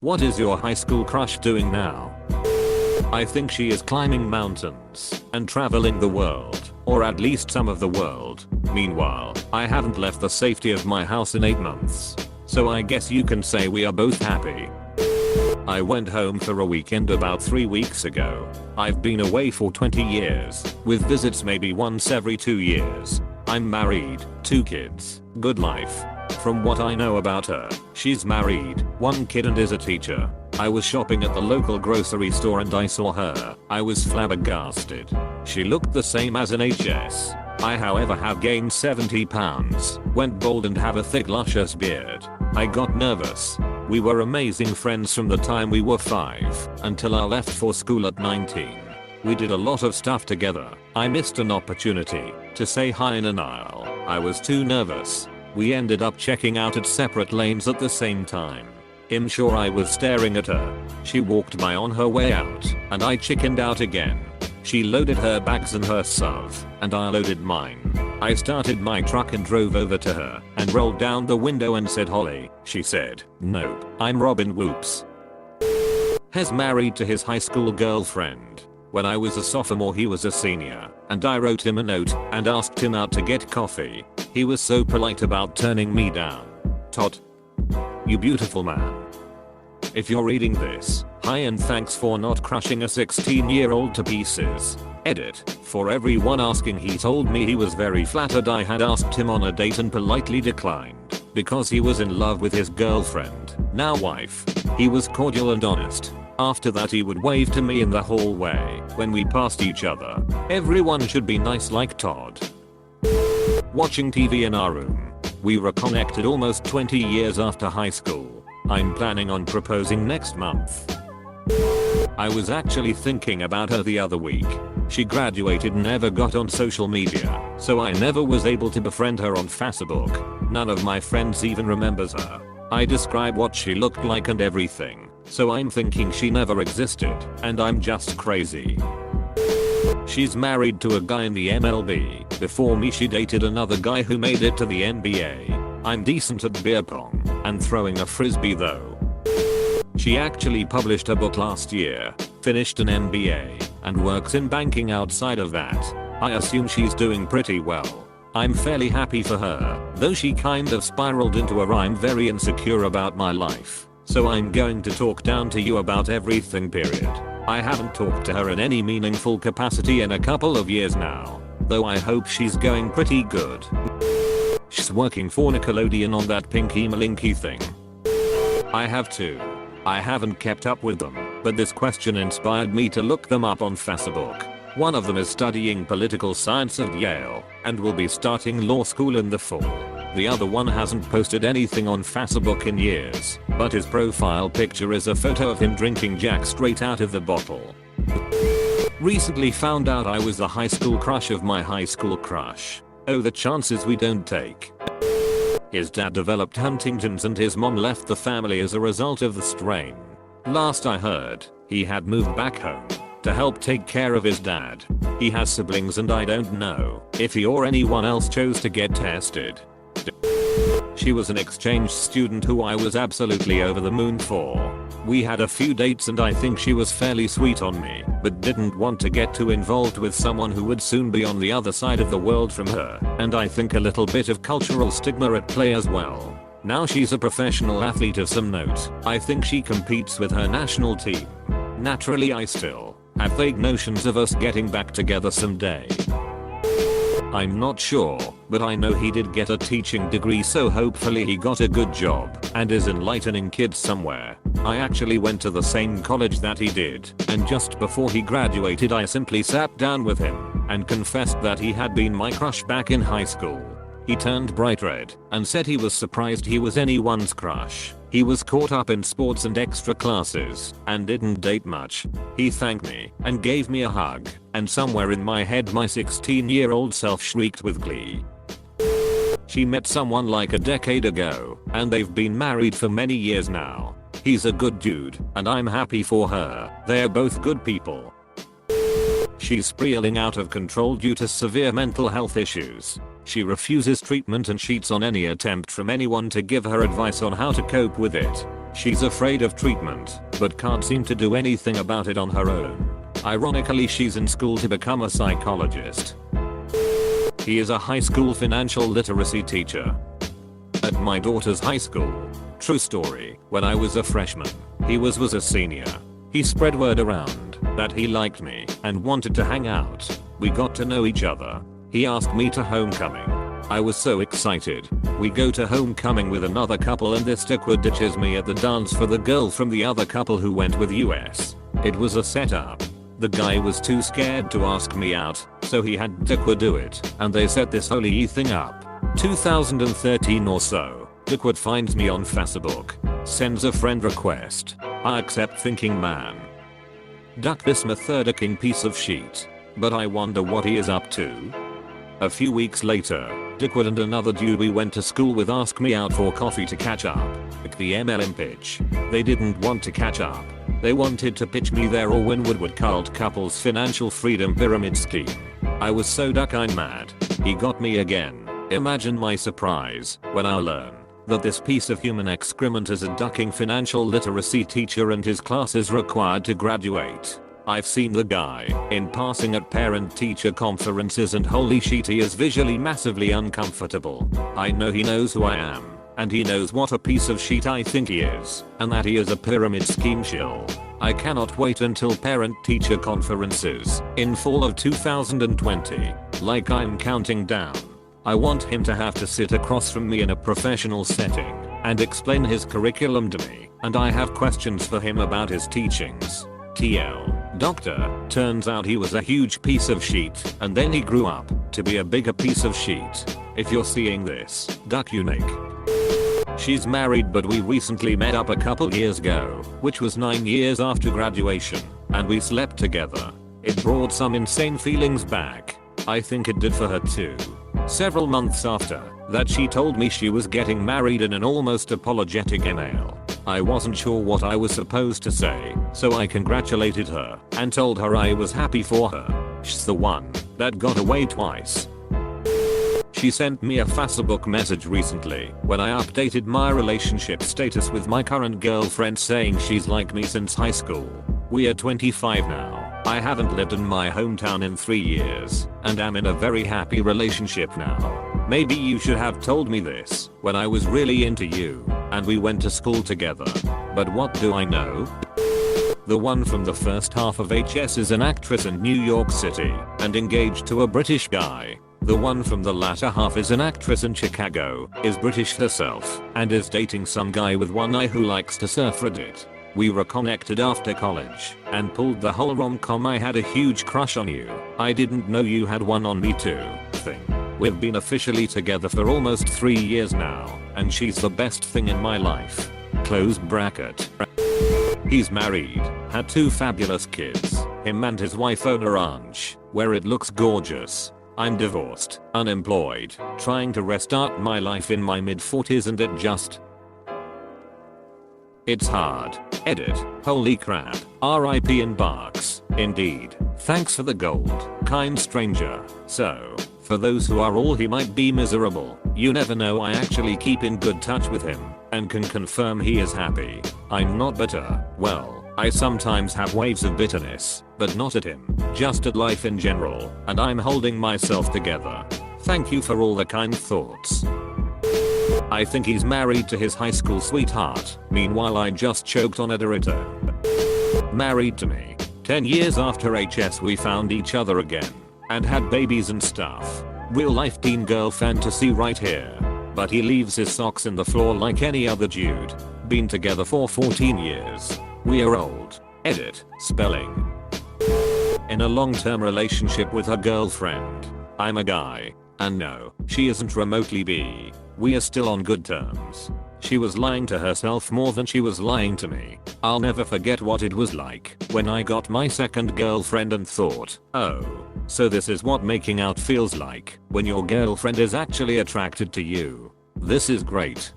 What is your high school crush doing now? I think she is climbing mountains and traveling the world, or at least some of the world. Meanwhile, I haven't left the safety of my house in 8 months. So I guess you can say we are both happy. I went home for a weekend about 3 weeks ago. I've been away for 20 years, with visits maybe once every 2 years. I'm married, 2 kids, good life. From what I know about her, she's married, 1 kid and is a teacher. I was shopping at the local grocery store and I saw her. I was flabbergasted. She looked the same as an HS. I however have gained 70 pounds, went bald and have a thick luscious beard. I got nervous. We were amazing friends from the time we were 5 until I left for school at 19. We did a lot of stuff together. I missed an opportunity to say hi in an aisle. I was too nervous. We ended up checking out at separate lanes at the same time. I'm sure I was staring at her. She walked by on her way out, and I chickened out again. She loaded her bags in her SUV, and I loaded mine. I started my truck and drove over to her, and rolled down the window and said Holly. She said, nope, I'm Robin Whoops. Has married to his high school girlfriend. When I was a sophomore he was a senior, and I wrote him a note and asked him out to get coffee. He was so polite about turning me down. Todd. You beautiful man. If you're reading this, hi and thanks for not crushing a 16-year-old to pieces. Edit. For everyone asking, he told me he was very flattered I had asked him on a date and politely declined because he was in love with his girlfriend, now wife. He was cordial and honest. After that he would wave to me in the hallway when we passed each other. Everyone should be nice like Todd. Watching TV in our room. We reconnected almost 20 years after high school. I'm planning on proposing next month. I was actually thinking about her the other week. She graduated and never got on social media, so I never was able to befriend her on Facebook. None of my friends even remembers her. I describe what she looked like and everything, so I'm thinking she never existed, and I'm just crazy. She's married to a guy in the MLB. Before me she dated another guy who made it to the NBA. I'm decent at beer pong and throwing a frisbee though. She actually published a book last year, finished an MBA, and works in banking outside of that. I assume she's doing pretty well. I'm fairly happy for her, though she kind of spiraled into a I'm very insecure about my life. So I'm going to talk down to you about everything period. I haven't talked to her in any meaningful capacity in a couple of years now, though I hope she's going pretty good. She's working for Nickelodeon on that Pinky Malinky thing. I have too. I haven't kept up with them, but this question inspired me to look them up on Facebook. One of them is studying political science at Yale and will be starting law school in the fall. The other one hasn't posted anything on Facebook in years, but his profile picture is a photo of him drinking Jack straight out of the bottle. Recently found out I was the high school crush of my high school crush. Oh, the chances we don't take. His dad developed Huntington's and his mom left the family as a result of the strain. Last I heard, he had moved back home to help take care of his dad. He has siblings and I don't know if he or anyone else chose to get tested. She was an exchange student who I was absolutely over the moon for. We had a few dates and I think she was fairly sweet on me, but didn't want to get too involved with someone who would soon be on the other side of the world from her, and I think a little bit of cultural stigma at play as well. Now she's a professional athlete of some note. I think she competes with her national team. Naturally I still have vague notions of us getting back together someday. I'm not sure, but I know he did get a teaching degree, so hopefully he got a good job and is enlightening kids somewhere. I actually went to the same college that he did, and just before he graduated I simply sat down with him and confessed that he had been my crush back in high school. He turned bright red and said he was surprised he was anyone's crush. He was caught up in sports and extra classes and didn't date much. He thanked me and gave me a hug, and somewhere in my head my 16-year-old self shrieked with glee. She met someone like a decade ago, and they've been married for many years now. He's a good dude, and I'm happy for her. They're both good people. She's spiraling out of control due to severe mental health issues. She refuses treatment and cheats on any attempt from anyone to give her advice on how to cope with it. She's afraid of treatment, but can't seem to do anything about it on her own. Ironically, she's in school to become a psychologist. He is a high school financial literacy teacher at my daughter's high school. True story, when I was a freshman, he was a senior. He spread word around that he liked me and wanted to hang out. We got to know each other. He asked me to homecoming. I was so excited. We go to homecoming with another couple and this dickwad ditches me at the dance for the girl from the other couple who went with US. It was a setup. The guy was too scared to ask me out, so he had dickwad do it, and they set this holy thing up. 2013 or so, dickwad finds me on Facebook, sends a friend request. I accept thinking, man, duck this methodical piece of shit. But I wonder what he is up to. A few weeks later, dickwad and another dude we went to school with asked me out for coffee to catch up. Like the MLM pitch. They didn't want to catch up. They wanted to pitch me their Orwin Woodward cult couple's financial freedom pyramid scheme. I was so duck-eyed mad. He got me again. Imagine my surprise when I learn that this piece of human excrement is a ducking financial literacy teacher and his class is required to graduate. I've seen the guy in passing at parent-teacher conferences and holy shit, he is visually massively uncomfortable. I know he knows who I am, and he knows what a piece of shit I think he is, and that he is a pyramid scheme shill. I cannot wait until parent-teacher conferences in fall of 2020, like I'm counting down. I want him to have to sit across from me in a professional setting and explain his curriculum to me, and I have questions for him about his teachings. TL. Doctor, turns out he was a huge piece of shit, and then he grew up to be a bigger piece of shit. If you're seeing this, duck unique. She's married, but we recently met up a couple years ago, which was 9 years after graduation, and we slept together. It brought some insane feelings back. I think it did for her too. Several months after that, she told me she was getting married in an almost apologetic email. I wasn't sure what I was supposed to say, so I congratulated her and told her I was happy for her. She's the one that got away twice. She sent me a Facebook message recently when I updated my relationship status with my current girlfriend saying she's like me since high school. We are 25 now. I haven't lived in my hometown in 3 years and am in a very happy relationship now. Maybe you should have told me this when I was really into you and we went to school together. But what do I know? The one from the first half of HS is an actress in New York City and engaged to a British guy. The one from the latter half is an actress in Chicago, is British herself, and is dating some guy with one eye who likes to surf Reddit. We reconnected after college and pulled the whole rom-com I had a huge crush on you, I didn't know you had one on me too thing. We've been officially together for almost 3 years now, and she's the best thing in my life. Close bracket. He's married, had 2 fabulous kids. Him and his wife own a ranch, where it looks gorgeous. I'm divorced, unemployed, trying to restart my life in my mid-40s and it's hard. Edit. Holy crap. RIP inbox. Indeed. Thanks for the gold, kind stranger. So, for those who are all he might be miserable, you never know, I actually keep in good touch with him and can confirm he is happy. I'm not bitter. Well, I sometimes have waves of bitterness, but not at him, just at life in general, and I'm holding myself together. Thank you for all the kind thoughts. I think he's married to his high school sweetheart. Meanwhile, I just choked on a Dorito. Married to me. 10 years after HS we found each other again and had babies and stuff. Real life teen girl fantasy right here. But he leaves his socks in the floor like any other dude. Been together for 14 years. We are old. Edit. Spelling. In a long-term relationship with her girlfriend. I'm a guy. And no, she isn't remotely bi. We are still on good terms. She was lying to herself more than she was lying to me. I'll never forget what it was like when I got my second girlfriend and thought, oh, so this is what making out feels like when your girlfriend is actually attracted to you. This is great.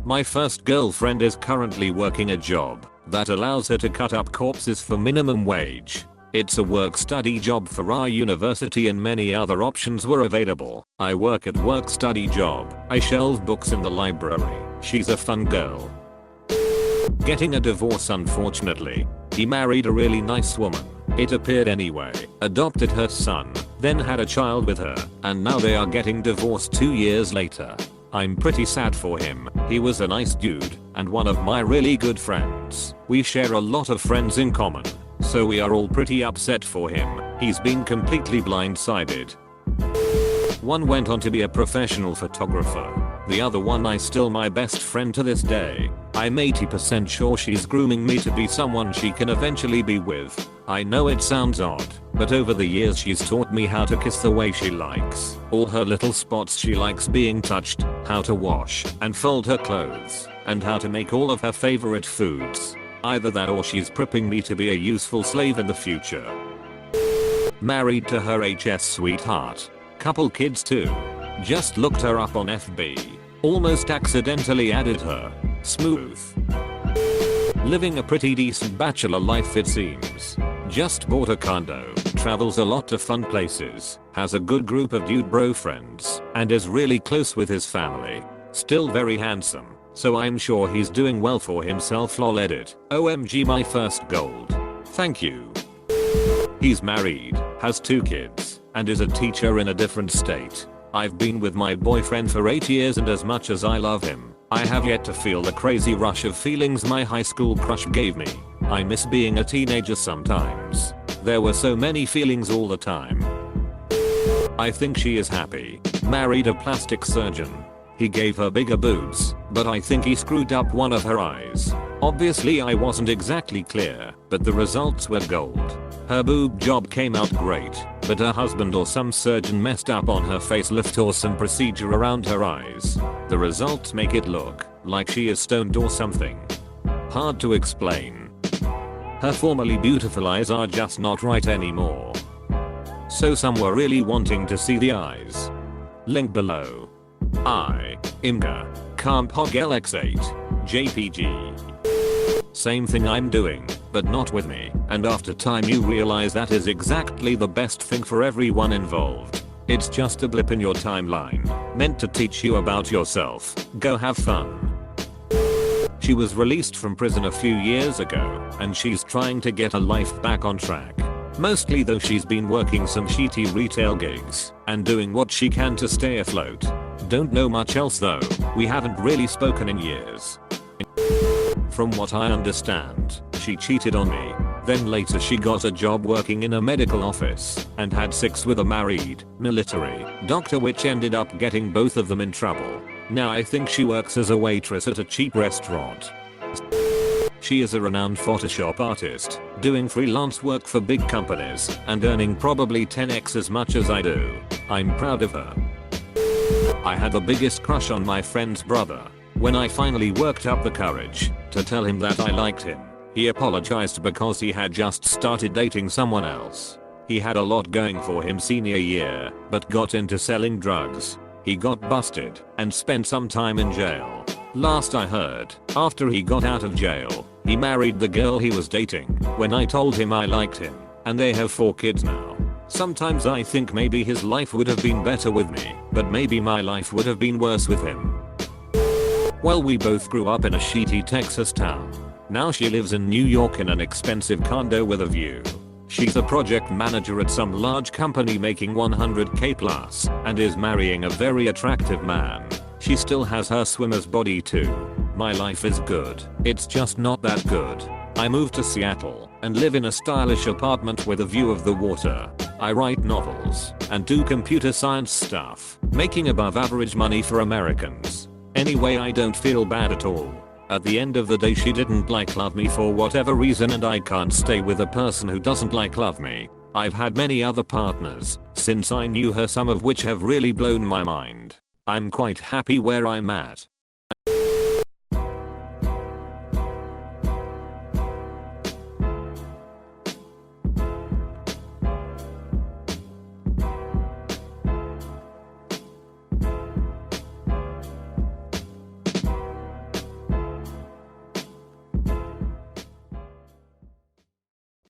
My first girlfriend is currently working a job that allows her to cut up corpses for minimum wage. It's a work-study job for our university and many other options were available. I work at work-study job. I shelve books in the library. She's a fun girl. Getting a divorce unfortunately. He married a really nice woman. It appeared anyway. Adopted her son. Then had a child with her. And now they are getting divorced 2 years later. I'm pretty sad for him. He was a nice dude and one of my really good friends. We share a lot of friends in common. So we are all pretty upset for him. He's been completely blindsided. One went on to be a professional photographer. The other one is still my best friend to this day. I'm 80% sure she's grooming me to be someone she can eventually be with. I know it sounds odd, but over the years she's taught me how to kiss the way she likes, all her little spots she likes being touched, how to wash and fold her clothes, and how to make all of her favorite foods. Either that or she's prepping me to be a useful slave in the future. Married to her HS sweetheart. Couple kids too. Just looked her up on FB. Almost accidentally added her. Smooth. Living a pretty decent bachelor life it seems. Just bought a condo. Travels a lot to fun places. Has a good group of dude bro friends. And is really close with his family. Still very handsome. So I'm sure he's doing well for himself lol edit. OMG my first gold. Thank you. He's married. Has 2 kids. And is a teacher in a different state. I've been with my boyfriend for 8 years and as much as I love him, I have yet to feel the crazy rush of feelings my high school crush gave me. I miss being a teenager sometimes. There were so many feelings all the time. I think she is happy. Married a plastic surgeon. He gave her bigger boobs, but I think he screwed up one of her eyes. Obviously I wasn't exactly clear, but the results were gold. Her boob job came out great, but her husband or some surgeon messed up on her facelift or some procedure around her eyes. The results make it look like she is stoned or something. Hard to explain. Her formerly beautiful eyes are just not right anymore. So some were really wanting to see the eyes. Link below. Imga. Camp Hog LX8. JPG. Same thing I'm doing, but not with me, and after time you realize that is exactly the best thing for everyone involved. It's just a blip in your timeline, meant to teach you about yourself. Go have fun. She was released from prison a few years ago, and she's trying to get her life back on track. Mostly though she's been working some shitty retail gigs, and doing what she can to stay afloat. Don't know much else though, we haven't really spoken in years. From what I understand, she cheated on me. Then later she got a job working in a medical office and had sex with a married, military doctor which ended up getting both of them in trouble. Now I think she works as a waitress at a cheap restaurant. She is a renowned Photoshop artist, doing freelance work for big companies and earning probably 10x as much as I do. I'm proud of her. I had the biggest crush on my friend's brother. When I finally worked up the courage to tell him that I liked him, he apologized because he had just started dating someone else. He had a lot going for him senior year, but got into selling drugs. He got busted and spent some time in jail. Last I heard, after he got out of jail, he married the girl he was dating when I told him I liked him, and they have 4 kids now. Sometimes I think maybe his life would have been better with me, but maybe my life would have been worse with him. Well, we both grew up in a shitty Texas town. Now she lives in New York in an expensive condo with a view. She's a project manager at some large company making 100k plus and is marrying a very attractive man. She still has her swimmer's body too. My life is good. It's just not that good. I moved to Seattle and live in a stylish apartment with a view of the water. I write novels and do computer science stuff, making above average money for Americans. Anyway, I don't feel bad at all. At the end of the day, she didn't love me for whatever reason, and I can't stay with a person who doesn't love me. I've had many other partners since I knew her, some of which have really blown my mind. I'm quite happy where I'm at.